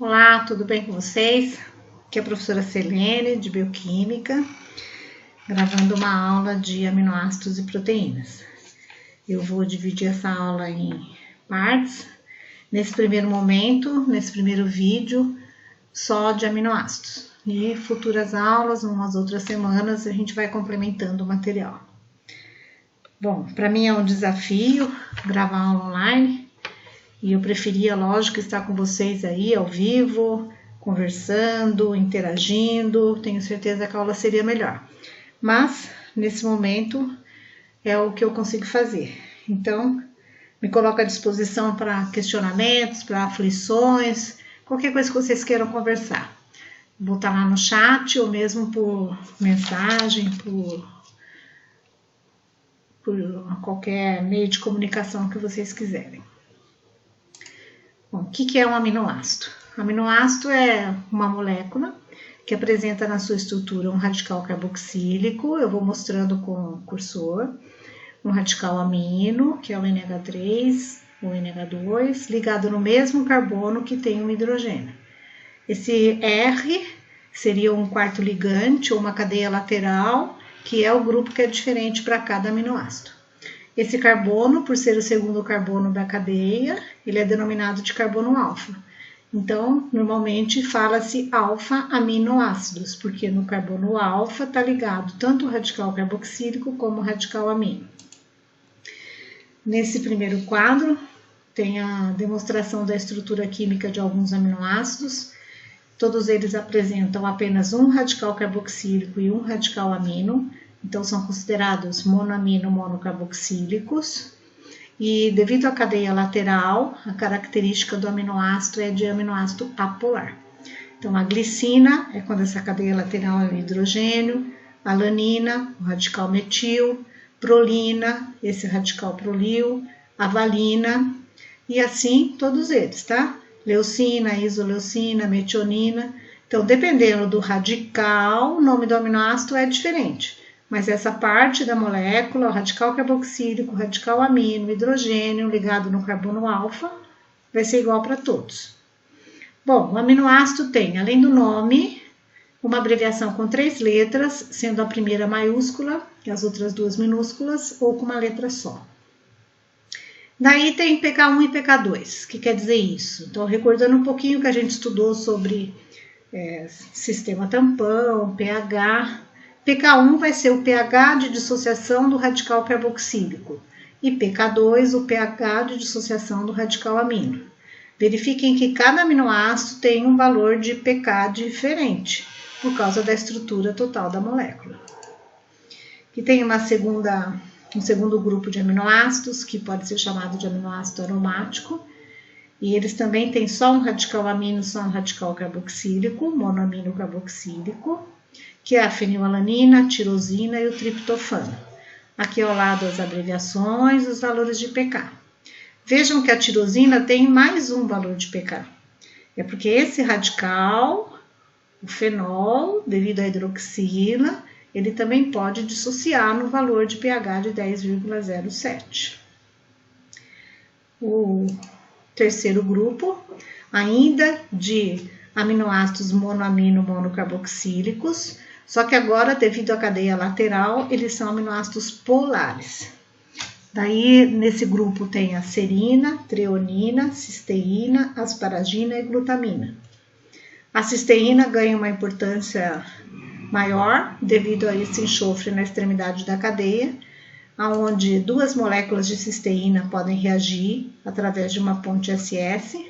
Olá, tudo bem com vocês? Aqui é a professora Selene, de Bioquímica, gravando uma aula de aminoácidos e proteínas. Eu vou dividir essa aula em partes. Nesse primeiro momento, nesse primeiro vídeo, só de aminoácidos. E futuras aulas, umas outras semanas, a gente vai complementando o material. Bom, para mim é um desafio gravar aula online. E eu preferia, lógico, estar com vocês aí ao vivo, conversando, interagindo. Tenho certeza que a aula seria melhor. Mas, nesse momento, é o que eu consigo fazer. Então, me coloco à disposição para questionamentos, para aflições, qualquer coisa que vocês queiram conversar. Vou estar lá no chat ou mesmo por mensagem, por qualquer meio de comunicação que vocês quiserem. Bom, o que é um aminoácido? Aminoácido é uma molécula que apresenta na sua estrutura um radical carboxílico, eu vou mostrando com o cursor, um radical amino, que é o NH3 ou NH2, ligado no mesmo carbono que tem um hidrogênio. Esse R seria um quarto ligante ou uma cadeia lateral, que é o grupo que é diferente para cada aminoácido. Esse carbono, por ser o segundo carbono da cadeia, ele é denominado de carbono alfa. Então, normalmente fala-se alfa-aminoácidos, porque no carbono alfa está ligado tanto o radical carboxílico como o radical amino. Nesse primeiro quadro, tem a demonstração da estrutura química de alguns aminoácidos. Todos eles apresentam apenas um radical carboxílico e um radical amino. Então, são considerados monoamino monocarboxílicos. E devido à cadeia lateral, a característica do aminoácido é de aminoácido apolar. Então, a glicina é quando essa cadeia lateral é o hidrogênio, a alanina, o radical metil, prolina, esse radical prolil, a valina, e assim todos eles, tá? Leucina, isoleucina, metionina. Então, dependendo do radical, o nome do aminoácido é diferente. Mas essa parte da molécula, o radical carboxílico, o radical amino, o hidrogênio ligado no carbono alfa, vai ser igual para todos. Bom, o aminoácido tem, além do nome, uma abreviação com 3 letras, sendo a primeira maiúscula e as outras 2 minúsculas, ou com uma letra só. Daí tem pK1 e pK2, que quer dizer isso? Então, recordando um pouquinho que a gente estudou sobre sistema tampão, pH... pK1 vai ser o pH de dissociação do radical carboxílico e pK2 o pH de dissociação do radical amino. Verifiquem que cada aminoácido tem um valor de pK diferente, por causa da estrutura total da molécula. E tem um segundo grupo de aminoácidos, que pode ser chamado de aminoácido aromático, e eles também têm só um radical amino, só um radical carboxílico, monoamino carboxílico, que é a fenilalanina, a tirosina e o triptofano. Aqui ao lado as abreviações, os valores de pK. Vejam que a tirosina tem mais um valor de pK. É porque esse radical, o fenol, devido à hidroxila, ele também pode dissociar no valor de pH de 10,07. O terceiro grupo, ainda de aminoácidos monoamino monocarboxílicos, só que agora, devido à cadeia lateral, eles são aminoácidos polares. Daí, nesse grupo tem a serina, treonina, cisteína, asparagina e glutamina. A cisteína ganha uma importância maior devido a esse enxofre na extremidade da cadeia, onde 2 moléculas de cisteína podem reagir através de uma ponte SS,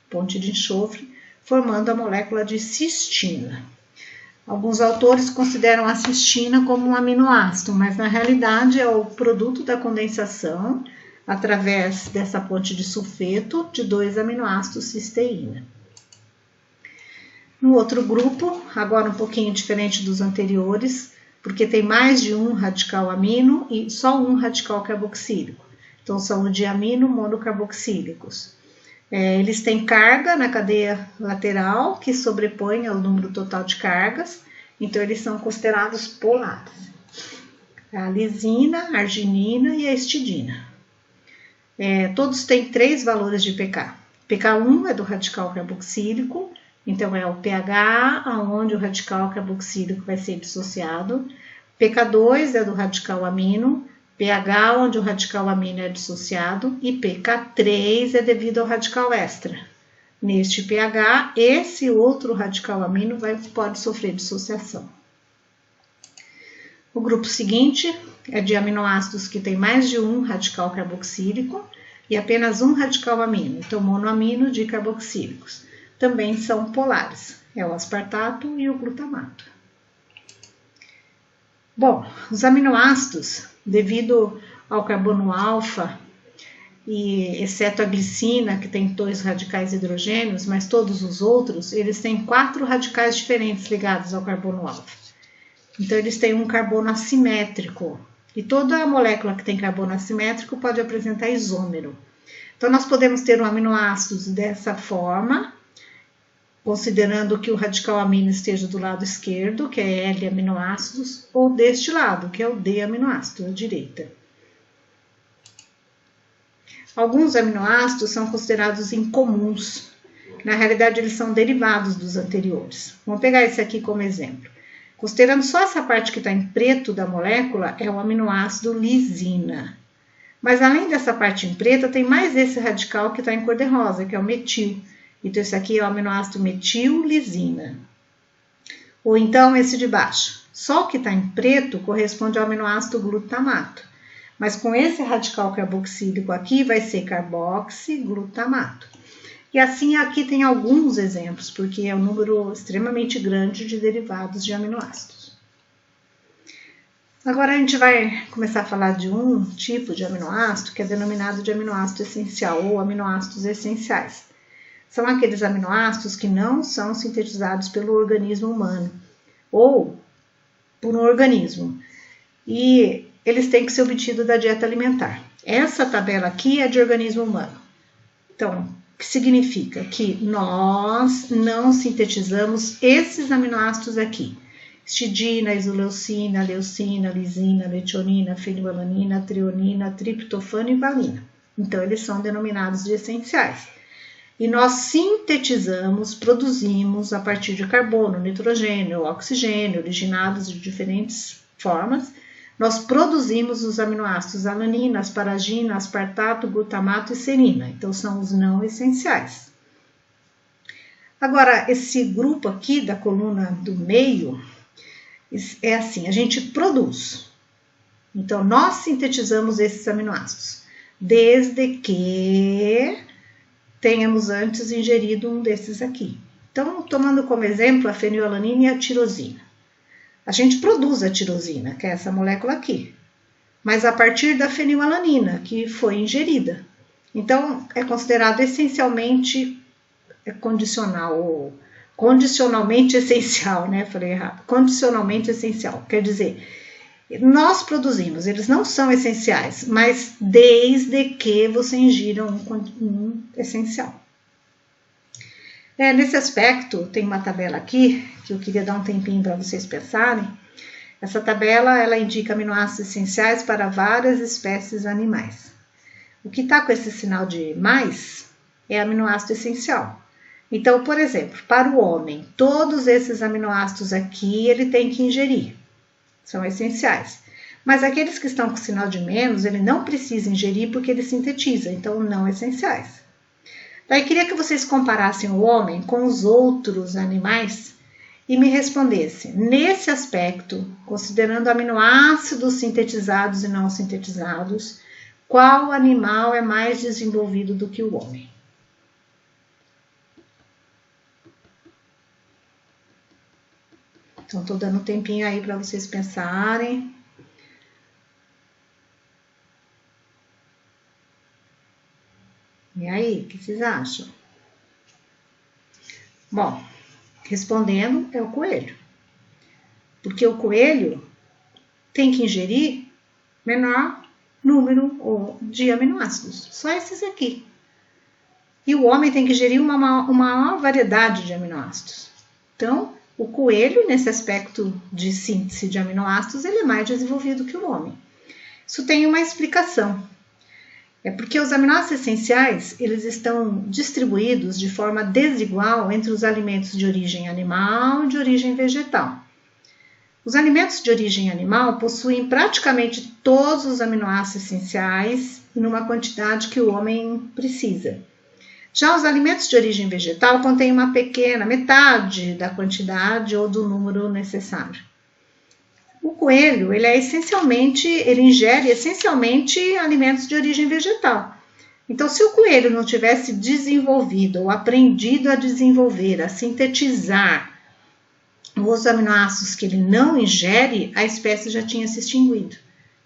ponte de enxofre, formando a molécula de cistina. Alguns autores consideram a cistina como um aminoácido, mas na realidade é o produto da condensação através dessa ponte de sulfeto de 2 aminoácidos cisteína. No outro grupo, agora um pouquinho diferente dos anteriores, porque tem mais de um radical amino e só um radical carboxílico. Então são o diamino monocarboxílicos. Eles têm carga na cadeia lateral, que sobrepõe ao número total de cargas, então eles são considerados polares. A lisina, a arginina e a histidina. Todos têm 3 valores de pK. pK1 é do radical carboxílico, Então, é o pH, onde o radical carboxílico vai ser dissociado. pK2 é do radical amino, pH, onde o radical amino é dissociado, e pK3 é devido ao radical extra. Neste pH, esse outro radical amino pode sofrer dissociação. O grupo seguinte é de aminoácidos que tem mais de um radical carboxílico e apenas um radical amino, então monoamino dicarboxílicos. Também são polares, é o aspartato e o glutamato. Bom, os aminoácidos, devido ao carbono alfa, e exceto a glicina, que tem 2 radicais hidrogênios, mas todos os outros, eles têm 4 radicais diferentes ligados ao carbono alfa. Então, eles têm um carbono assimétrico. E toda molécula que tem carbono assimétrico pode apresentar isômero. Então, nós podemos ter um aminoácido dessa forma, considerando que o radical amino esteja do lado esquerdo, que é L aminoácidos, ou deste lado, que é o D aminoácido, à direita. Alguns aminoácidos são considerados incomuns. Na realidade, eles são derivados dos anteriores. Vamos pegar esse aqui como exemplo. Considerando só essa parte que está em preto da molécula, é o aminoácido lisina. Mas além dessa parte em preta, tem mais esse radical que está em cor de rosa, que é o metil. Então, esse aqui é o aminoácido metil-lisina. Ou então, esse de baixo. Só o que está em preto corresponde ao aminoácido glutamato. Mas com esse radical carboxílico aqui, vai ser carboxiglutamato. E assim, aqui tem alguns exemplos, porque é um número extremamente grande de derivados de aminoácidos. Agora, a gente vai começar a falar de um tipo de aminoácido, que é denominado de aminoácido essencial, ou aminoácidos essenciais. São aqueles aminoácidos que não são sintetizados pelo organismo humano, ou por um organismo. E eles têm que ser obtidos da dieta alimentar. Essa tabela aqui é de organismo humano. Então, o que significa? Que nós não sintetizamos esses aminoácidos aqui. Histidina, isoleucina, leucina, lisina, metionina, fenilalanina, treonina, triptofano e valina. Então, eles são denominados de essenciais. E nós sintetizamos, produzimos a partir de carbono, nitrogênio, oxigênio, originados de diferentes formas. Nós produzimos os aminoácidos alanina, asparagina, aspartato, glutamato e serina. Então, são os não essenciais. Agora, esse grupo aqui da coluna do meio é assim, a gente produz. Então, nós sintetizamos esses aminoácidos, desde que tenhamos antes ingerido um desses aqui. Então, tomando como exemplo a fenilalanina e a tirosina. A gente produz a tirosina, que é essa molécula aqui, mas a partir da fenilalanina, que foi ingerida. Então, é considerado essencialmente condicional, ou condicionalmente essencial, né? Falei errado. Condicionalmente essencial, quer dizer, nós produzimos, eles não são essenciais, mas desde que você ingira um essencial. Nesse aspecto, tem uma tabela aqui, que eu queria dar um tempinho para vocês pensarem. Essa tabela, ela indica aminoácidos essenciais para várias espécies animais. O que está com esse sinal de mais é aminoácido essencial. Então, por exemplo, para o homem, todos esses aminoácidos aqui, ele tem que ingerir. São essenciais. Mas aqueles que estão com sinal de menos, ele não precisa ingerir porque ele sintetiza, então não essenciais. Daí queria que vocês comparassem o homem com os outros animais e me respondessem, nesse aspecto, considerando aminoácidos sintetizados e não sintetizados, qual animal é mais desenvolvido do que o homem? Então, estou dando um tempinho aí para vocês pensarem. E aí, o que vocês acham? Bom, respondendo, é o coelho. Porque o coelho tem que ingerir menor número de aminoácidos. Só esses aqui. E o homem tem que ingerir uma maior variedade de aminoácidos. Então, o coelho, nesse aspecto de síntese de aminoácidos, ele é mais desenvolvido que o homem. Isso tem uma explicação. É porque os aminoácidos essenciais, eles estão distribuídos de forma desigual entre os alimentos de origem animal e de origem vegetal. Os alimentos de origem animal possuem praticamente todos os aminoácidos essenciais numa quantidade que o homem precisa. Já os alimentos de origem vegetal contêm uma pequena metade da quantidade ou do número necessário. O coelho, ele ingere essencialmente alimentos de origem vegetal. Então, se o coelho não tivesse desenvolvido ou aprendido a desenvolver, a sintetizar os aminoácidos que ele não ingere, a espécie já tinha se extinguido.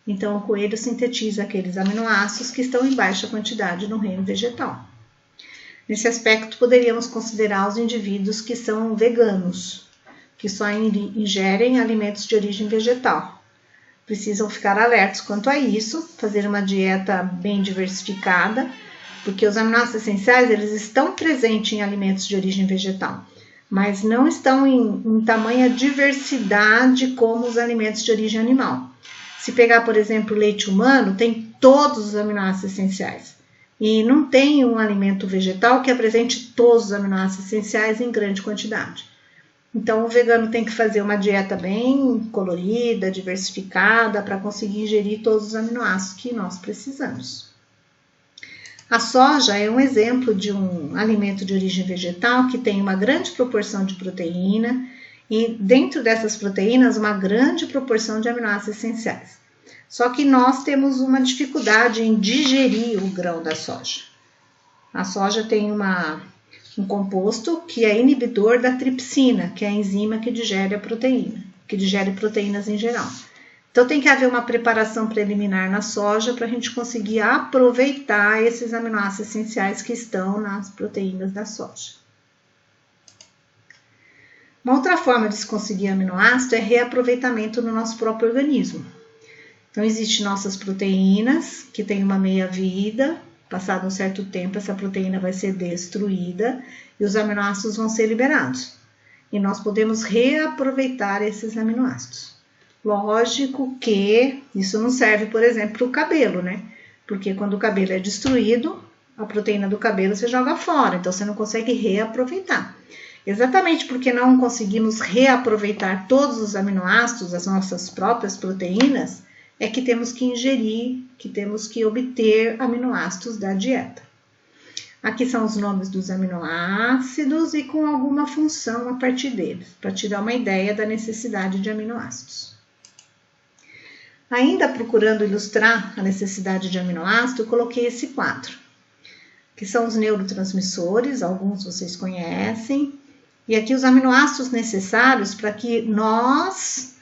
Então, o coelho sintetiza aqueles aminoácidos que estão em baixa quantidade no reino vegetal. Nesse aspecto, poderíamos considerar os indivíduos que são veganos, que só ingerem alimentos de origem vegetal. Precisam ficar alertos quanto a isso, fazer uma dieta bem diversificada, porque os aminoácidos essenciais eles estão presentes em alimentos de origem vegetal, mas não estão em tamanha diversidade como os alimentos de origem animal. Se pegar, por exemplo, o leite humano, tem todos os aminoácidos essenciais. E não tem um alimento vegetal que apresente todos os aminoácidos essenciais em grande quantidade. Então, o vegano tem que fazer uma dieta bem colorida, diversificada, para conseguir ingerir todos os aminoácidos que nós precisamos. A soja é um exemplo de um alimento de origem vegetal que tem uma grande proporção de proteína e, dentro dessas proteínas, uma grande proporção de aminoácidos essenciais. Só que nós temos uma dificuldade em digerir o grão da soja. A soja tem um composto que é inibidor da tripsina, que é a enzima que digere a proteína, que digere proteínas em geral. Então tem que haver uma preparação preliminar na soja para a gente conseguir aproveitar esses aminoácidos essenciais que estão nas proteínas da soja. Uma outra forma de se conseguir aminoácido é reaproveitamento no nosso próprio organismo. Então existem nossas proteínas que têm uma meia-vida. Passado um certo tempo, essa proteína vai ser destruída e os aminoácidos vão ser liberados. E nós podemos reaproveitar esses aminoácidos. Lógico que isso não serve, por exemplo, para o cabelo, né? Porque quando o cabelo é destruído, a proteína do cabelo você joga fora, então você não consegue reaproveitar. Exatamente porque não conseguimos reaproveitar todos os aminoácidos, as nossas próprias proteínas, é que temos que ingerir, que temos que obter aminoácidos da dieta. Aqui são os nomes dos aminoácidos e com alguma função a partir deles, para te dar uma ideia da necessidade de aminoácidos. Ainda procurando ilustrar a necessidade de aminoácido, eu coloquei esse quadro, que são os neurotransmissores, alguns vocês conhecem, e aqui os aminoácidos necessários para que nós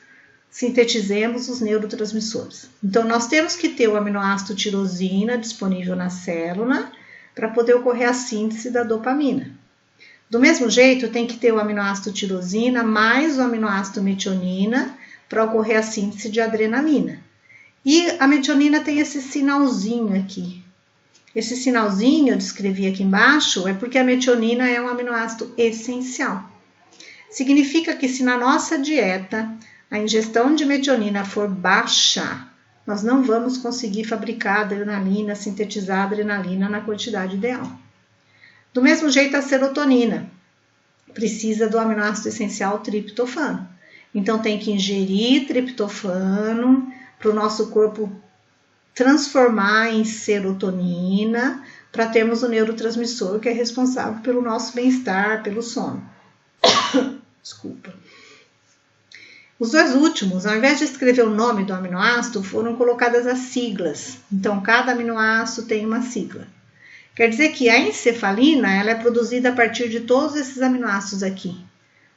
sintetizemos os neurotransmissores. Então, nós temos que ter o aminoácido tirosina disponível na célula para poder ocorrer a síntese da dopamina. Do mesmo jeito, tem que ter o aminoácido tirosina mais o aminoácido metionina para ocorrer a síntese de adrenalina. E a metionina tem esse sinalzinho aqui. Esse sinalzinho, eu descrevi aqui embaixo, é porque a metionina é um aminoácido essencial. Significa que se na nossa dieta a ingestão de metionina for baixa, nós não vamos conseguir fabricar adrenalina, sintetizar adrenalina na quantidade ideal. Do mesmo jeito, a serotonina precisa do aminoácido essencial triptofano. Então, tem que ingerir triptofano para o nosso corpo transformar em serotonina para termos o neurotransmissor que é responsável pelo nosso bem-estar, pelo sono. Desculpa. Os dois últimos, ao invés de escrever o nome do aminoácido, foram colocadas as siglas. Então, cada aminoácido tem uma sigla. Quer dizer que a encefalina ela é produzida a partir de todos esses aminoácidos aqui.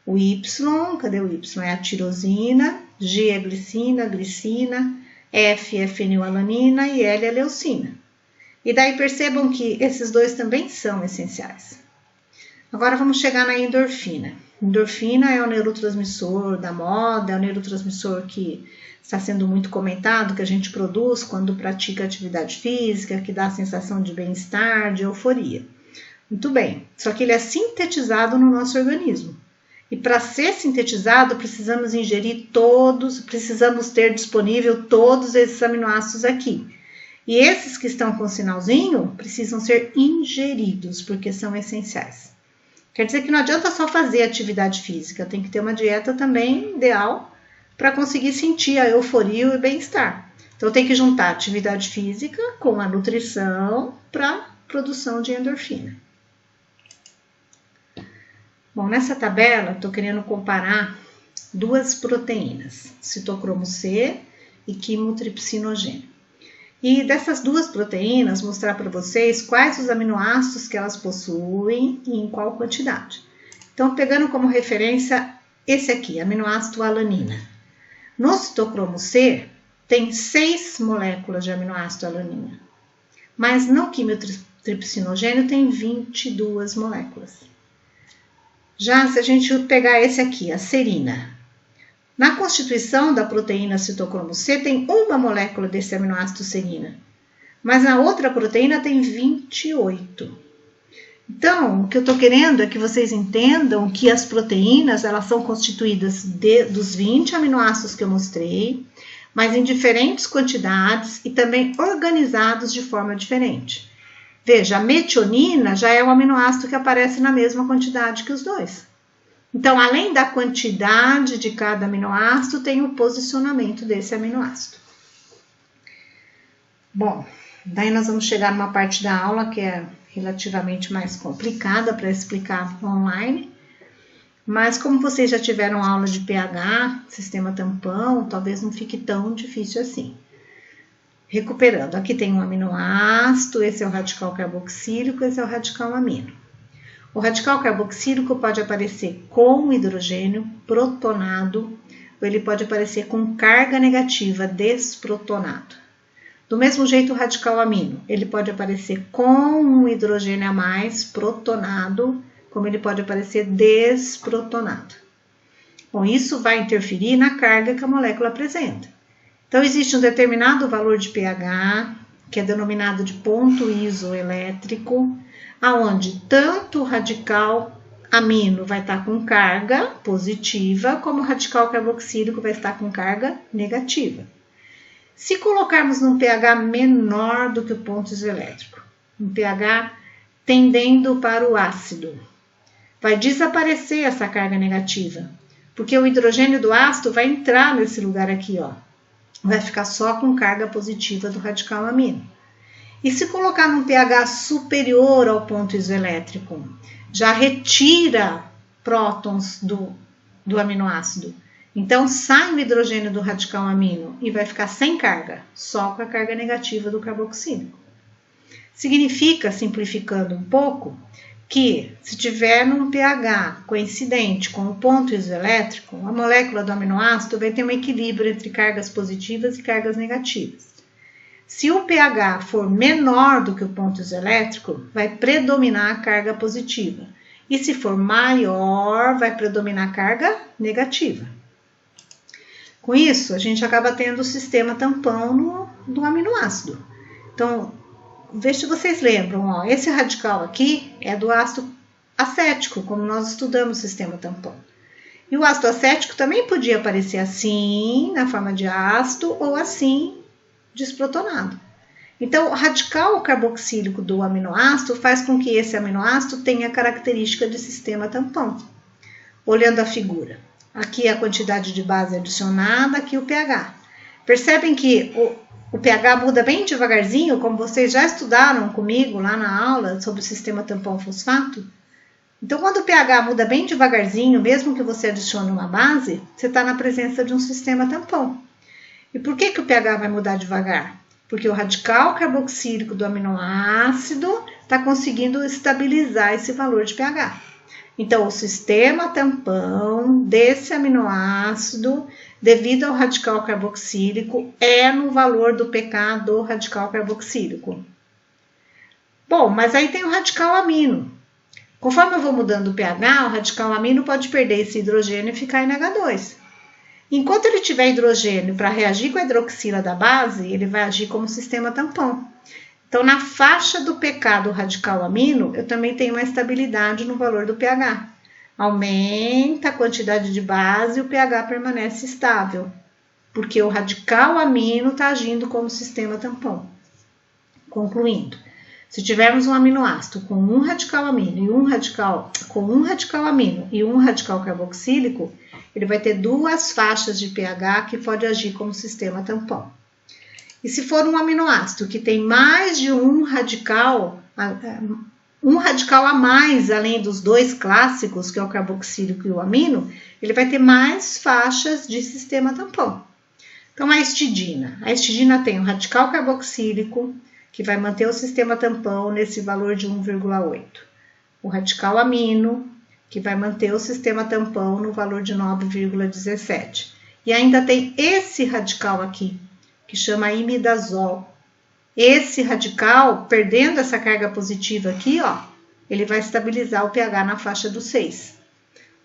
O Y, cadê o Y? É a tirosina, G é glicina, F é fenilalanina e L é leucina. E daí percebam que esses dois também são essenciais. Agora vamos chegar na endorfina. Endorfina é o neurotransmissor da moda, é o neurotransmissor que está sendo muito comentado, que a gente produz quando pratica atividade física, que dá a sensação de bem-estar, de euforia. Muito bem, só que ele é sintetizado no nosso organismo. E para ser sintetizado, precisamos ingerir precisamos ter disponível todos esses aminoácidos aqui. E esses que estão com sinalzinho precisam ser ingeridos, porque são essenciais. Quer dizer que não adianta só fazer atividade física, tem que ter uma dieta também ideal para conseguir sentir a euforia e o bem-estar. Então tem que juntar atividade física com a nutrição para produção de endorfina. Bom, nessa tabela estou querendo comparar duas proteínas, citocromo C e quimotripsinogênio. E dessas duas proteínas, mostrar para vocês quais os aminoácidos que elas possuem e em qual quantidade. Então, pegando como referência esse aqui, aminoácido alanina. No citocromo C, tem 6 moléculas de aminoácido alanina, mas no quimotripsinogênio tem 22 moléculas. Já se a gente pegar esse aqui, a serina, na constituição da proteína citocromo C tem uma molécula desse aminoácido serina, mas na outra proteína tem 28. Então, o que eu estou querendo é que vocês entendam que as proteínas elas são constituídas dos 20 aminoácidos que eu mostrei, mas em diferentes quantidades e também organizados de forma diferente. Veja, a metionina já é um aminoácido que aparece na mesma quantidade que os dois. Então, além da quantidade de cada aminoácido, tem o posicionamento desse aminoácido. Bom, daí nós vamos chegar numa parte da aula que é relativamente mais complicada para explicar online. Mas como vocês já tiveram aula de pH, sistema tampão, talvez não fique tão difícil assim. Recuperando, aqui tem um aminoácido, esse é o radical carboxílico, esse é o radical amino. O radical carboxílico pode aparecer com hidrogênio protonado, ou ele pode aparecer com carga negativa desprotonado. Do mesmo jeito, o radical amino, ele pode aparecer com um hidrogênio a mais protonado, como ele pode aparecer desprotonado. Bom, isso vai interferir na carga que a molécula apresenta. Então, existe um determinado valor de pH, que é denominado de ponto isoelétrico, aonde tanto o radical amino vai estar com carga positiva, como o radical carboxílico vai estar com carga negativa. Se colocarmos num pH menor do que o ponto isoelétrico, um pH tendendo para o ácido, vai desaparecer essa carga negativa, porque o hidrogênio do ácido vai entrar nesse lugar aqui, ó. Vai ficar só com carga positiva do radical amino. E se colocar num pH superior ao ponto isoelétrico, já retira prótons do aminoácido. Então, sai o hidrogênio do radical amino e vai ficar sem carga, só com a carga negativa do carboxílico. Significa, simplificando um pouco, que se tiver num pH coincidente com o ponto isoelétrico, a molécula do aminoácido vai ter um equilíbrio entre cargas positivas e cargas negativas. Se o pH for menor do que o ponto isoelétrico, vai predominar a carga positiva. E se for maior, vai predominar a carga negativa. Com isso, a gente acaba tendo o sistema tampão do aminoácido. Então, veja se vocês lembram, ó, esse radical aqui é do ácido acético, como nós estudamos o sistema tampão. E o ácido acético também podia aparecer assim, na forma de ácido, ou assim, desprotonado. Então, o radical carboxílico do aminoácido faz com que esse aminoácido tenha a característica de sistema tampão. Olhando a figura, aqui a quantidade de base adicionada, aqui o pH. Percebem que o pH muda bem devagarzinho, como vocês já estudaram comigo lá na aula sobre o sistema tampão-fosfato? Então, quando o pH muda bem devagarzinho, mesmo que você adicione uma base, você está na presença de um sistema tampão. E por que o pH vai mudar devagar? Porque o radical carboxílico do aminoácido está conseguindo estabilizar esse valor de pH. Então, o sistema tampão desse aminoácido, devido ao radical carboxílico, é no valor do pK do radical carboxílico. Bom, mas aí tem o radical amino. Conforme eu vou mudando o pH, o radical amino pode perder esse hidrogênio e ficar em H2. Enquanto ele tiver hidrogênio para reagir com a hidroxila da base, ele vai agir como sistema tampão. Então, na faixa do pK do radical amino, eu também tenho uma estabilidade no valor do pH. Aumenta a quantidade de base e o pH permanece estável, porque o radical amino está agindo como sistema tampão. Concluindo, se tivermos um aminoácido com um radical amino e um radical carboxílico, ele vai ter duas faixas de pH que pode agir como sistema tampão. E se for um aminoácido que tem mais de um radical a mais, além dos dois clássicos, que é o carboxílico e o amino, ele vai ter mais faixas de sistema tampão. Então, a histidina tem um radical carboxílico, que vai manter o sistema tampão nesse valor de 1,8. O radical amino, que vai manter o sistema tampão no valor de 9,17. E ainda tem esse radical aqui, que chama imidazol. Esse radical, perdendo essa carga positiva aqui, ó, ele vai estabilizar o pH na faixa do 6.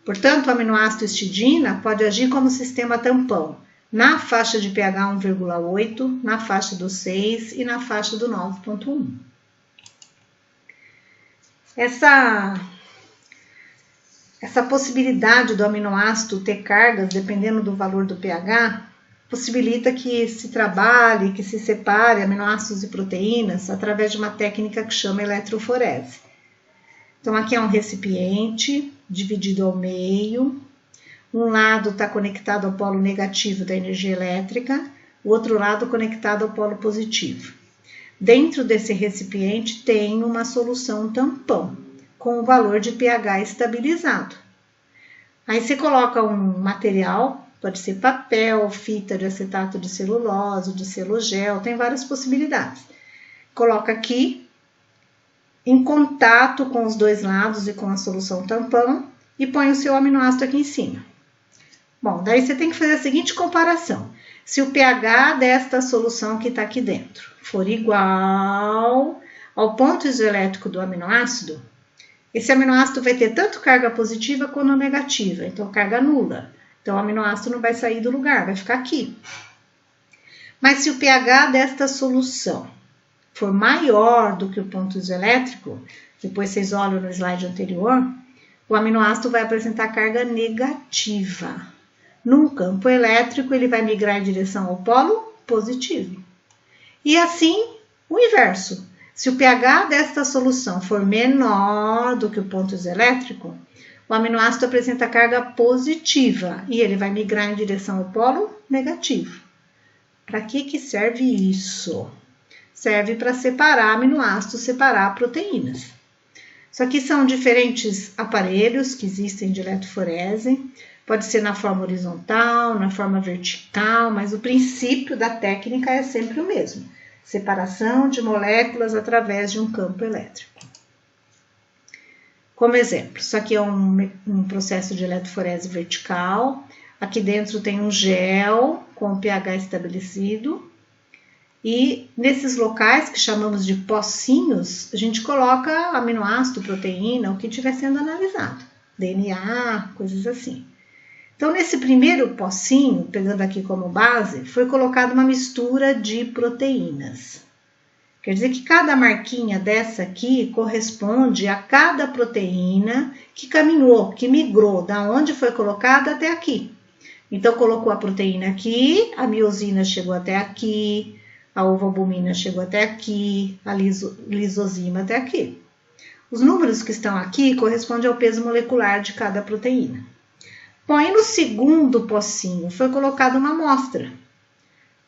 Portanto, o aminoácido histidina pode agir como sistema tampão na faixa de pH 1,8, na faixa do 6 e na faixa do 9,1. Essa possibilidade do aminoácido ter cargas dependendo do valor do pH possibilita que se trabalhe, que se separe aminoácidos e proteínas através de uma técnica que chama eletroforese. Então, aqui é um recipiente dividido ao meio. Um lado está conectado ao polo negativo da energia elétrica, o outro lado conectado ao polo positivo. Dentro desse recipiente tem uma solução tampão, com o valor de pH estabilizado. Aí você coloca um material, pode ser papel, fita de acetato de celulose, de celogel, tem várias possibilidades. Coloca aqui, em contato com os dois lados e com a solução tampão, e põe o seu aminoácido aqui em cima. Bom, daí você tem que fazer a seguinte comparação. Se o pH desta solução que está aqui dentro for igual ao ponto isoelétrico do aminoácido, esse aminoácido vai ter tanto carga positiva quanto negativa, então carga nula. Então o aminoácido não vai sair do lugar, vai ficar aqui. Mas se o pH desta solução for maior do que o ponto isoelétrico, depois vocês olham no slide anterior, o aminoácido vai apresentar carga negativa. Num campo elétrico, ele vai migrar em direção ao polo positivo. E assim, o inverso. Se o pH desta solução for menor do que o ponto isoelétrico, o aminoácido apresenta carga positiva e ele vai migrar em direção ao polo negativo. Para que serve isso? Serve para separar aminoácidos, separar proteínas. Isso aqui são diferentes aparelhos que existem de eletroforese. Pode ser na forma horizontal, na forma vertical, mas o princípio da técnica é sempre o mesmo. Separação de moléculas através de um campo elétrico. Como exemplo, isso aqui é um processo de eletroforese vertical. Aqui dentro tem um gel com pH estabelecido. E nesses locais que chamamos de pocinhos, a gente coloca aminoácido, proteína, o que estiver sendo analisado. DNA, coisas assim. Então, nesse primeiro pocinho, pegando aqui como base, foi colocada uma mistura de proteínas. Quer dizer que cada marquinha dessa aqui corresponde a cada proteína que caminhou, que migrou, da onde foi colocada até aqui. Então, colocou a proteína aqui, a miosina chegou até aqui, a ovoalbumina chegou até aqui, a lisozima até aqui. Os números que estão aqui correspondem ao peso molecular de cada proteína. Bom, e no segundo pocinho foi colocada uma amostra.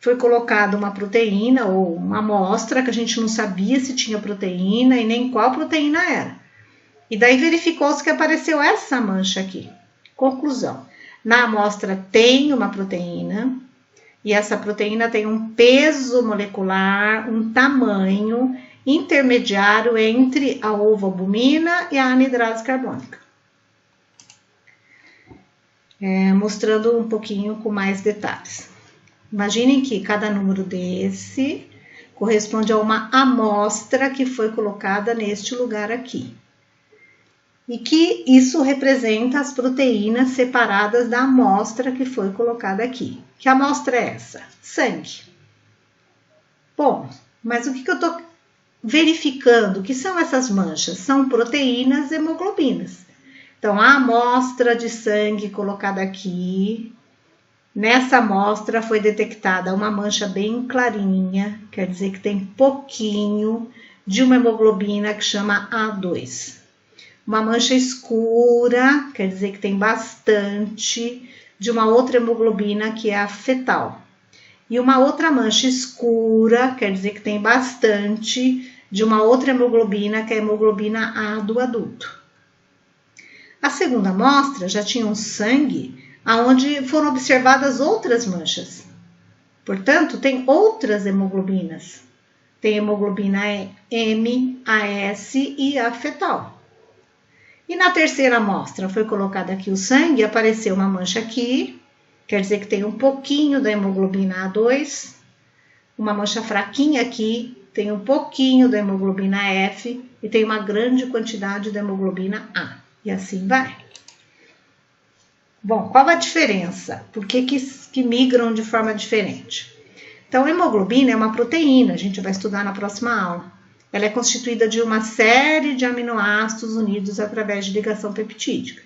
Foi colocada uma proteína ou uma amostra que a gente não sabia se tinha proteína e nem qual proteína era. E daí verificou-se que apareceu essa mancha aqui. Conclusão: na amostra tem uma proteína e essa proteína tem um peso molecular, um tamanho intermediário entre a ovoalbumina e a anidrase carbônica. Mostrando um pouquinho com mais detalhes. Imaginem que cada número desse corresponde a uma amostra que foi colocada neste lugar aqui. E que isso representa as proteínas separadas da amostra que foi colocada aqui. Que amostra é essa? Sangue. Bom, mas o que eu estou verificando? O que são essas manchas? São proteínas hemoglobinas. Então, a amostra de sangue colocada aqui Nessa amostra foi detectada uma mancha bem clarinha, quer dizer que tem pouquinho de uma hemoglobina que chama A2. Uma mancha escura, quer dizer que tem bastante de uma outra hemoglobina que é a fetal. E uma outra mancha escura, quer dizer que tem bastante de uma outra hemoglobina que é a hemoglobina A do adulto. A segunda amostra já tinha um sangue onde foram observadas outras manchas. Portanto, tem outras hemoglobinas. Tem hemoglobina M, AS e a fetal. E na terceira amostra foi colocado aqui o sangue, apareceu uma mancha aqui, quer dizer que tem um pouquinho da hemoglobina A2, uma mancha fraquinha aqui, tem um pouquinho da hemoglobina F e tem uma grande quantidade da hemoglobina A. E assim vai. Bom, qual a diferença? Por que migram de forma diferente? Então, a hemoglobina é uma proteína, a gente vai estudar na próxima aula. Ela é constituída de uma série de aminoácidos unidos através de ligação peptídica.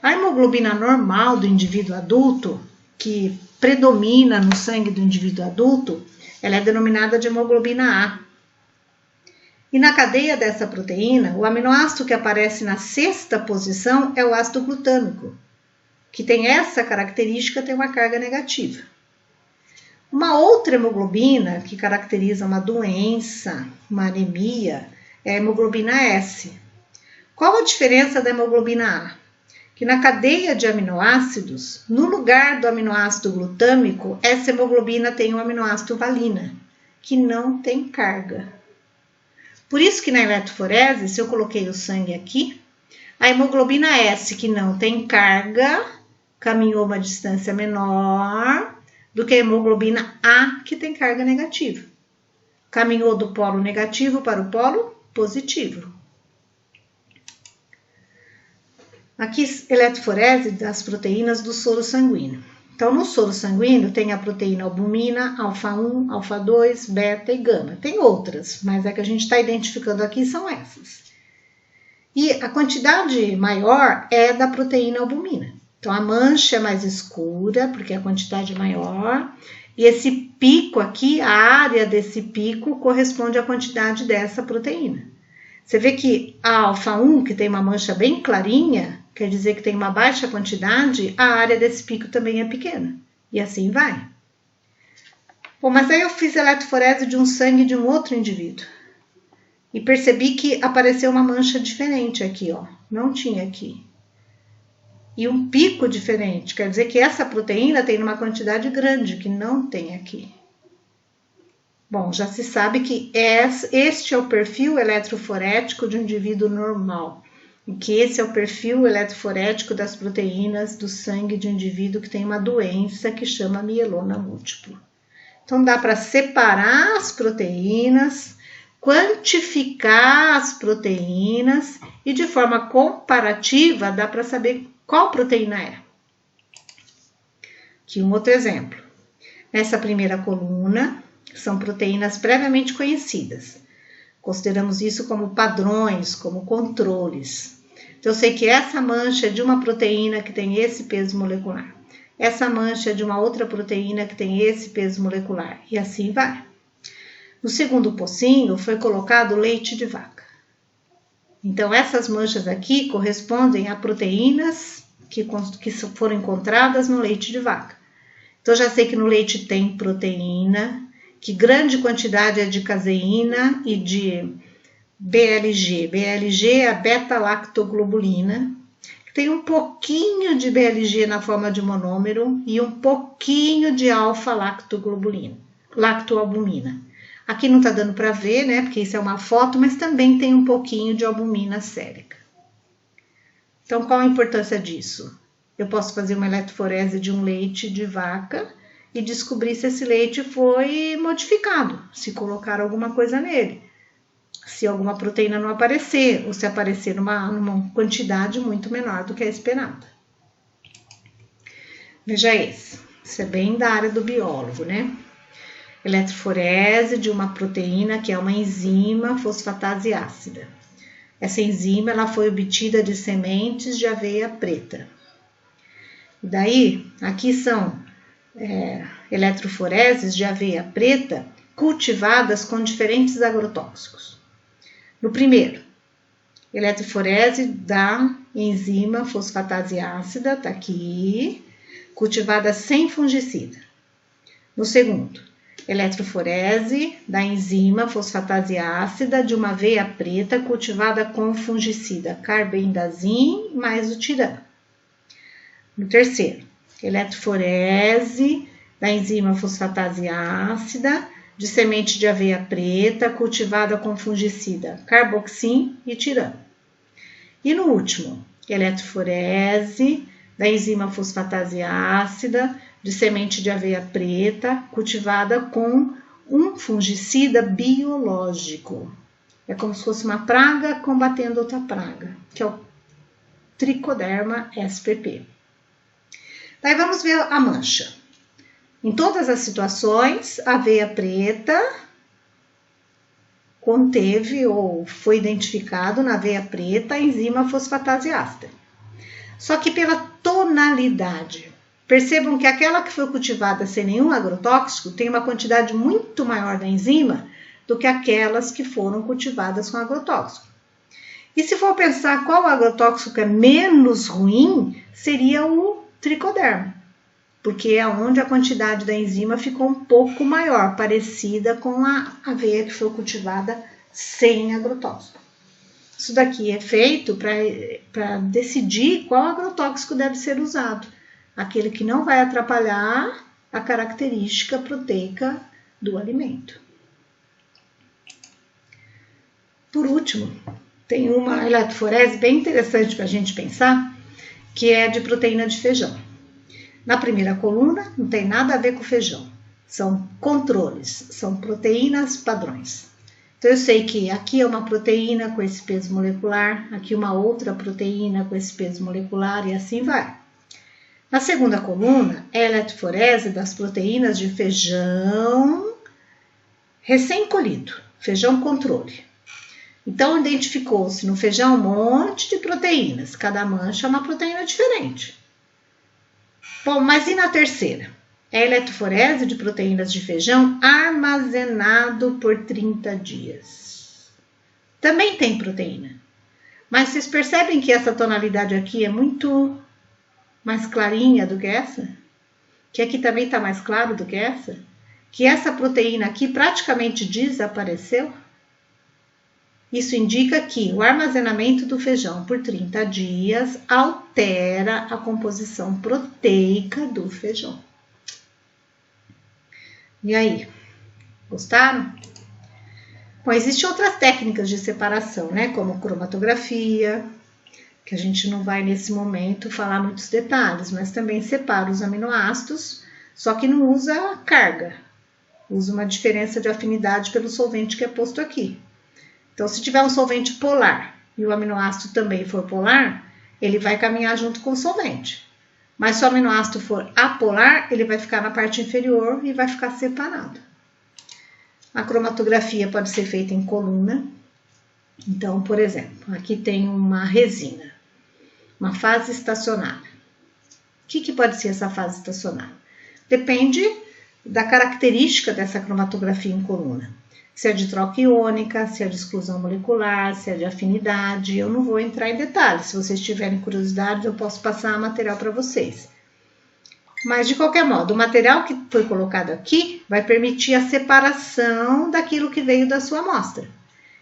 A hemoglobina normal do indivíduo adulto, que predomina no sangue do indivíduo adulto, ela é denominada de hemoglobina A. E na cadeia dessa proteína, o aminoácido que aparece na sexta posição é o ácido glutâmico, que tem essa característica, tem uma carga negativa. Uma outra hemoglobina que caracteriza uma doença, uma anemia, é a hemoglobina S. Qual a diferença da hemoglobina A? Que na cadeia de aminoácidos, no lugar do aminoácido glutâmico, essa hemoglobina tem o aminoácido valina, que não tem carga. Por isso que na eletroforese, se eu coloquei o sangue aqui, a hemoglobina S, que não tem carga, caminhou uma distância menor do que a hemoglobina A, que tem carga negativa. Caminhou do polo negativo para o polo positivo. Aqui, eletroforese das proteínas do soro sanguíneo. Então, no soro sanguíneo tem a proteína albumina, alfa-1, alfa-2, beta e gama. Tem outras, mas a que a gente está identificando aqui são essas. E a quantidade maior é da proteína albumina. Então, a mancha é mais escura, porque a quantidade é maior. E esse pico aqui, a área desse pico, corresponde à quantidade dessa proteína. Você vê que a alfa-1, que tem uma mancha bem clarinha, quer dizer que tem uma baixa quantidade, a área desse pico também é pequena. E assim vai. Bom, mas aí eu fiz eletroforese de um sangue de um outro indivíduo. E percebi que apareceu uma mancha diferente aqui, ó. Não tinha aqui. E um pico diferente, quer dizer que essa proteína tem uma quantidade grande, que não tem aqui. Bom, já se sabe que este é o perfil eletroforético de um indivíduo normal. E que esse é o perfil eletroforético das proteínas do sangue de um indivíduo que tem uma doença que chama mieloma múltiplo. Então, dá para separar as proteínas, quantificar as proteínas e, de forma comparativa, dá para saber qual proteína é. Aqui um outro exemplo. Nessa primeira coluna, são proteínas previamente conhecidas. Consideramos isso como padrões, como controles. Então, eu sei que essa mancha é de uma proteína que tem esse peso molecular. Essa mancha é de uma outra proteína que tem esse peso molecular. E assim vai. No segundo pocinho foi colocado leite de vaca. Então, essas manchas aqui correspondem a proteínas que foram encontradas no leite de vaca. Então, eu já sei que no leite tem proteína, que grande quantidade é de caseína e de BLG. BLG é a beta-lactoglobulina, que tem um pouquinho de BLG na forma de monômero e um pouquinho de alfa-lactoglobulina, lactoalbumina. Aqui não está dando para ver, né, porque isso é uma foto, mas também tem um pouquinho de albumina sérica. Então, qual a importância disso? Eu posso fazer uma eletroforese de um leite de vaca e descobrir se esse leite foi modificado, se colocar alguma coisa nele, se alguma proteína não aparecer, ou se aparecer numa quantidade muito menor do que a esperada. Veja esse. Isso é bem da área do biólogo, né? Eletroforese de uma proteína que é uma enzima fosfatase ácida. Essa enzima ela foi obtida de sementes de aveia preta. E daí, aqui são eletroforeses de aveia preta cultivadas com diferentes agrotóxicos. No primeiro, eletroforese da enzima fosfatase ácida, está aqui, cultivada sem fungicida. No segundo, eletroforese da enzima fosfatase ácida de uma aveia preta cultivada com fungicida carbendazim mais o tiran. No terceiro, eletroforese da enzima fosfatase ácida de semente de aveia preta cultivada com fungicida carboxim e tiran. E no último, eletroforese da enzima fosfatase ácida de semente de aveia preta cultivada com um fungicida biológico. É como se fosse uma praga combatendo outra praga, que é o Trichoderma spp. Daí vamos ver a mancha. Em todas as situações, a aveia preta conteve ou foi identificado na aveia preta a enzima fosfatase ácida. Só que pela tonalidade, percebam que aquela que foi cultivada sem nenhum agrotóxico tem uma quantidade muito maior da enzima do que aquelas que foram cultivadas com agrotóxico. E se for pensar qual agrotóxico é menos ruim, seria o tricoderma, porque é onde a quantidade da enzima ficou um pouco maior, parecida com a aveia que foi cultivada sem agrotóxico. Isso daqui é feito para decidir qual agrotóxico deve ser usado, aquele que não vai atrapalhar a característica proteica do alimento. Por último, tem uma eletroforese bem interessante para a gente pensar, que é de proteína de feijão. Na primeira coluna, não tem nada a ver com feijão. São controles, são proteínas padrões. Então, eu sei que aqui é uma proteína com esse peso molecular, aqui uma outra proteína com esse peso molecular e assim vai. Na segunda coluna, é a eletroforese das proteínas de feijão recém-colhido, feijão controle. Então, identificou-se no feijão um monte de proteínas, cada mancha é uma proteína diferente. Bom, mas e na terceira? É a eletroforese de proteínas de feijão armazenado por 30 dias. Também tem proteína. Mas vocês percebem que essa tonalidade aqui é muito mais clarinha do que essa? Que aqui também está mais claro do que essa? Que essa proteína aqui praticamente desapareceu? Isso indica que o armazenamento do feijão por 30 dias altera a composição proteica do feijão. E aí, gostaram? Bom, existem outras técnicas de separação, né? Como cromatografia, que a gente não vai nesse momento falar muitos detalhes, mas também separa os aminoácidos, só que não usa carga, usa uma diferença de afinidade pelo solvente que é posto aqui. Então, se tiver um solvente polar e o aminoácido também for polar, ele vai caminhar junto com o solvente. Mas se o aminoácido for apolar, ele vai ficar na parte inferior e vai ficar separado. A cromatografia pode ser feita em coluna. Então, por exemplo, aqui tem uma resina, uma fase estacionária. O que pode ser essa fase estacionária? Depende da característica dessa cromatografia em coluna. Se é de troca iônica, se é de exclusão molecular, se é de afinidade, eu não vou entrar em detalhes. Se vocês tiverem curiosidade, eu posso passar material para vocês. Mas, de qualquer modo, o material que foi colocado aqui vai permitir a separação daquilo que veio da sua amostra.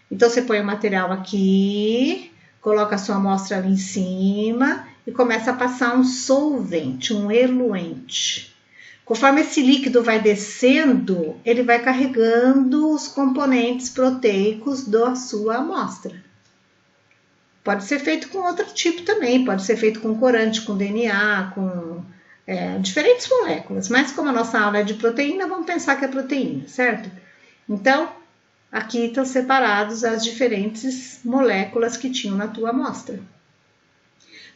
Então, você põe o material aqui, coloca a sua amostra ali em cima e começa a passar um solvente, um eluente. Conforme esse líquido vai descendo, ele vai carregando os componentes proteicos da sua amostra. Pode ser feito com outro tipo também, pode ser feito com corante, com DNA, com diferentes moléculas. Mas como a nossa aula é de proteína, vamos pensar que é proteína, certo? Então, aqui estão separados as diferentes moléculas que tinham na tua amostra.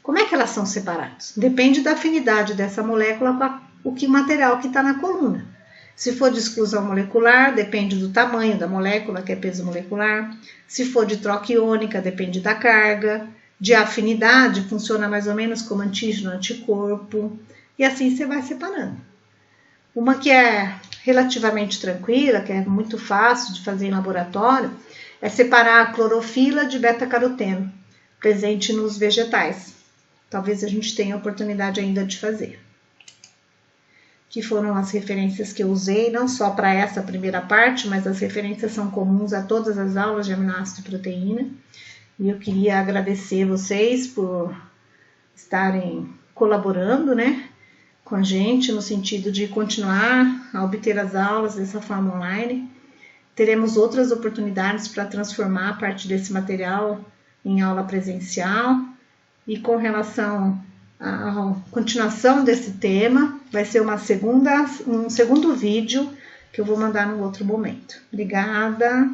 Como é que elas são separadas? Depende da afinidade dessa molécula com o material que está na coluna. Se for de exclusão molecular, depende do tamanho da molécula, que é peso molecular. Se for de troca iônica, depende da carga. De afinidade, funciona mais ou menos como antígeno, anticorpo. E assim você vai separando. Uma que é relativamente tranquila, que é muito fácil de fazer em laboratório, é separar a clorofila de beta-caroteno, presente nos vegetais. Talvez a gente tenha a oportunidade ainda de fazer. Que foram as referências que eu usei, não só para essa primeira parte, mas as referências são comuns a todas as aulas de aminoácido e proteína. E eu queria agradecer vocês por estarem colaborando, né, com a gente, no sentido de continuar a obter as aulas dessa forma online. Teremos outras oportunidades para transformar parte desse material em aula presencial. E com relação à continuação desse tema, vai ser um segundo vídeo que eu vou mandar no outro momento. Obrigada!